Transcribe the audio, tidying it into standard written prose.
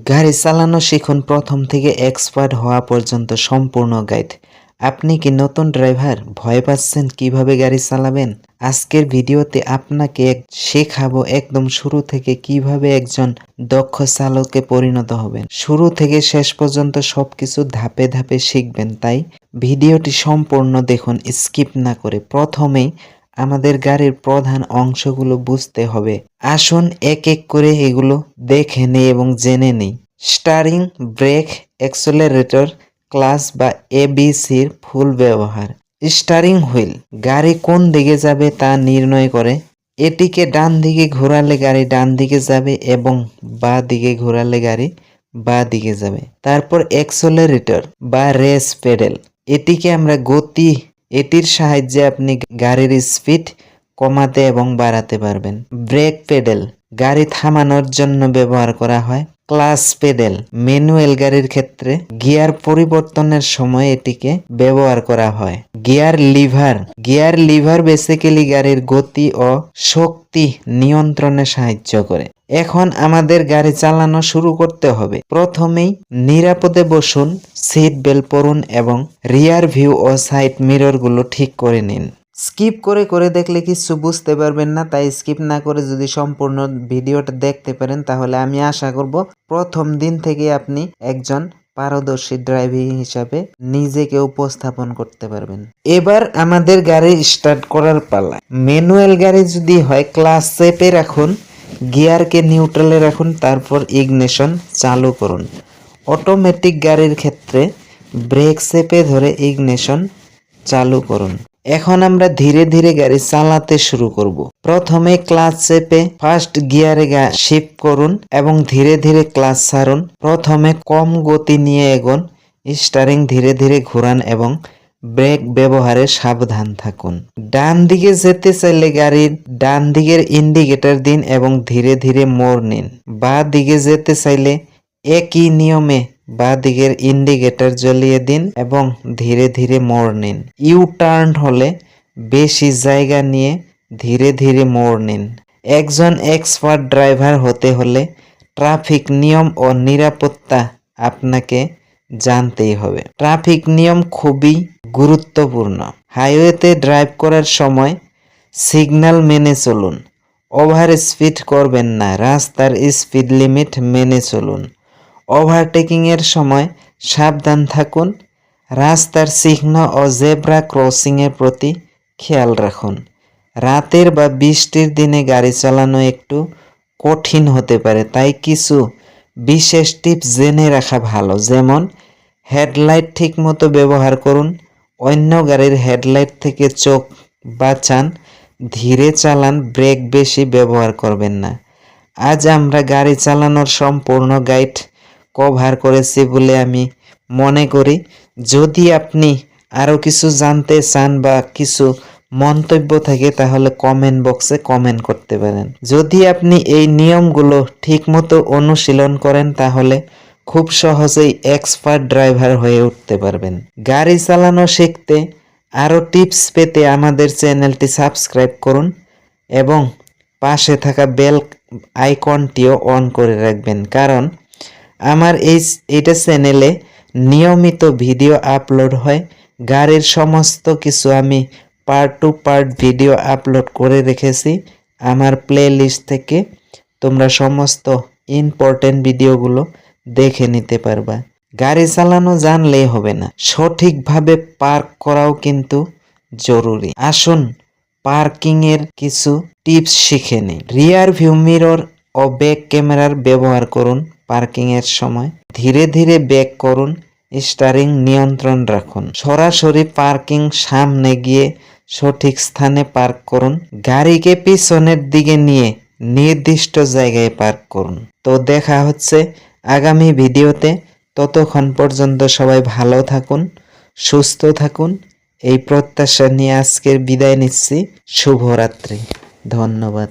গাড়ি চালানো শিখুন প্রথম থেকে এক্সপার্ট হওয়া পর্যন্ত সম্পূর্ণ গাইড। আপনি কি নতুন ড্রাইভার, ভয় পাচ্ছেন কিভাবে গাড়ি চালাবেন? আজকের ভিডিওতে আপনাকে শেখাবো একদম শুরু থেকে কিভাবে একজন দক্ষ চালকে পরিণত হবেন। শুরু থেকে শেষ পর্যন্ত সবকিছু ধাপে ধাপে শিখবেন, তাই ভিডিওটি সম্পূর্ণ দেখুন, স্কিপ না করে। প্রথমেই আমাদের গাড়ির প্রধান অংশগুলো বুঝতে হবে। আসুন এক এক করে এগুলো দেখে নেই এবং জেনে নেই। স্টারিং, ব্রেক, অ্যাক্সেলারেটর, ক্লাচ বা এবিসির ফুল ব্যবহার। স্টারিং হুইল গাড়ি কোন দিকে যাবে তা নির্ণয় করে। এটিকে ডান দিকে ঘোরালে গাড়ি ডান দিকে যাবে এবং বাঁ দিকে ঘোরালে গাড়ি বাঁ দিকে যাবে। তারপর অ্যাক্সেলারেটর বা রেস পেডেল, এটিকে আমরা গতি, এটির সাহায্যে আপনি গাড়ির স্পিড কমাতে এবং বাড়াতে পারবেন। ব্রেক পেডেল গাড়ি থামানোর জন্য ব্যবহার করা হয়। ক্লাচ পেডেল ম্যানুয়াল গাড়ির ক্ষেত্রে গিয়ার পরিবর্তনের সময় এটিকে ব্যবহার করা হয়। গিয়ার লিভার বেসিক্যালি গাড়ির গতি ও শক্তি নিয়ন্ত্রণে সাহায্য করে। এখন আমাদের গাড়ি চালানো শুরু করতে হবে। প্রথমেই নিরাপদে বসুন, সিট বেল্ট পরুন এবং রিয়ার ভিউ ও সাইড মিররগুলো ঠিক করে নিন। স্কিপ করে করে দেখলে কিছু বুঝতে পারবেন না, তাই স্কিপ না করে যদি সম্পূর্ণ ভিডিওটা দেখতে পারেন তাহলে আমি আশা করব প্রথম দিন থেকে আপনি একজন পারদর্শী ড্রাইভিং হিসাবে নিজেকে উপস্থাপন করতে পারবেন। এবার আমাদের গাড়ি স্টার্ট করার পালা। ম্যানুয়াল গাড়ি যদি হয় ক্লাচ চেপে রাখুন, গিয়ারকে নিউট্রালে রাখুন, তারপর ইগনিশন চালু করুন। অটোমেটিক গাড়ির ক্ষেত্রে ব্রেক চেপে ধরে ইগনিশন চালু করুন। এখন আমরা ধীরে ধীরে গাড়ি চালাতে শুরু করব। প্রথমে ক্লাচ চেপে ফার্স্ট গিয়ারে শিফট করুন এবং ধীরে ধীরে ক্লাচ ছাড়ুন। প্রথমে কম গতি নিয়ে এগোন, স্টারিং ধীরে ধীরে ঘোরান এবং ব্রেক ব্যবহারে সাবধান থাকুন। ডান দিকে যেতে চাইলে গাড়ির ডান দিকের ইন্ডিকেটর দিন এবং ধীরে ধীরে মোড় নিন। বাঁ দিকে যেতে চাইলে একই নিয়মে বাঁ দিকের ইন্ডিকেটর জ্বলিয়ে দিন এবং ধীরে ধীরে মোড় নিন। ইউ টার্ন হলে বেশি জায়গা নিয়ে ধীরে ধীরে মোড় নিন। একজন এক্সপার্ট ড্রাইভার হতে হলে ট্রাফিক নিয়ম ও নিরাপত্তা আপনাকে জানতেই হবে। ট্রাফিক নিয়ম খুবই গুরুত্বপূর্ণ। হাইওয়েতে ড্রাইভ করার সময় সিগন্যাল মেনে চলুন, ওভার স্পিড করবেন না, রাস্তার স্পিড লিমিট মেনে চলুন। ওভারটেকিংয়ের সময় সাবধান থাকুন, রাস্তার চিহ্ন ও জেব্রা ক্রসিংয়ের প্রতি খেয়াল রাখুন। রাতের বা বৃষ্টির দিনে গাড়ি চালানো একটু কঠিন হতে পারে, তাই কিছু বিশেষ টিপস জেনে রাখা ভালো, যেমন হেডলাইট ঠিকমতো ব্যবহার করুন, অন্য গাড়ির হেডলাইট থেকে চোখ বাঁচান, ধীরে চালান, ব্রেক বেশি ব্যবহার করবেন না। আজ আমরা গাড়ি চালানোর সম্পূর্ণ গাইড কভার করেছি বলে আমি মনে করি। যদি আপনি আরও কিছু জানতে চান বা কিছু মন্তব্য থাকে তাহলে কমেন্ট বক্সে কমেন্ট করতে পারেন। যদি আপনি এই নিয়মগুলো ঠিকমতো অনুশীলন করেন তাহলে খুব সহজেই এক্সপার্ট ড্রাইভার হয়ে উঠতে পারবেন। গাড়ি চালানো শিখতে আরও টিপস পেতে আমাদের চ্যানেলটি সাবস্ক্রাইব করুন এবং পাশে থাকা বেল আইকনটিও অন করে রাখবেন, কারণ আমার এইটা চ্যানেলে নিয়মিত ভিডিও আপলোড হয়। গাড়ির সমস্ত কিছু আমি part to part video upload করে রেখেছি আমার প্লে লিস্ট থেকে। তোমরা সমস্ত ইম্পর্টেন্ট ভিডিওগুলো দেখে নিতে পারবা। গাড়ি চালানো জানলেই হবে না, সঠিকভাবে পার্ক করাও কিন্তু জরুরি। আসুন পার্কিংয়ের কিছু টিপস শিখে নিই। রিয়ার ভিউ মিরর ও ব্যাক ক্যামেরার ব্যবহার করুন। পার্কিংয়ের সময় ধীরে ধীরে ব্যাক করুন, স্টারিং নিয়ন্ত্রণ রাখুন। সরাসরি পার্কিং সামনে গিয়ে সঠিক স্থানে পার্ক করুন। গাড়িকে পিছনের দিকে নিয়ে নির্দিষ্ট জায়গায় পার্ক করুন। তো দেখা হচ্ছে আগামী ভিডিওতে। ততক্ষণ পর্যন্ত সবাই ভালো থাকুন, সুস্থ থাকুন, এই প্রত্যাশা নিয়ে আজকের বিদায় নিচ্ছি। শুভরাত্রি, ধন্যবাদ।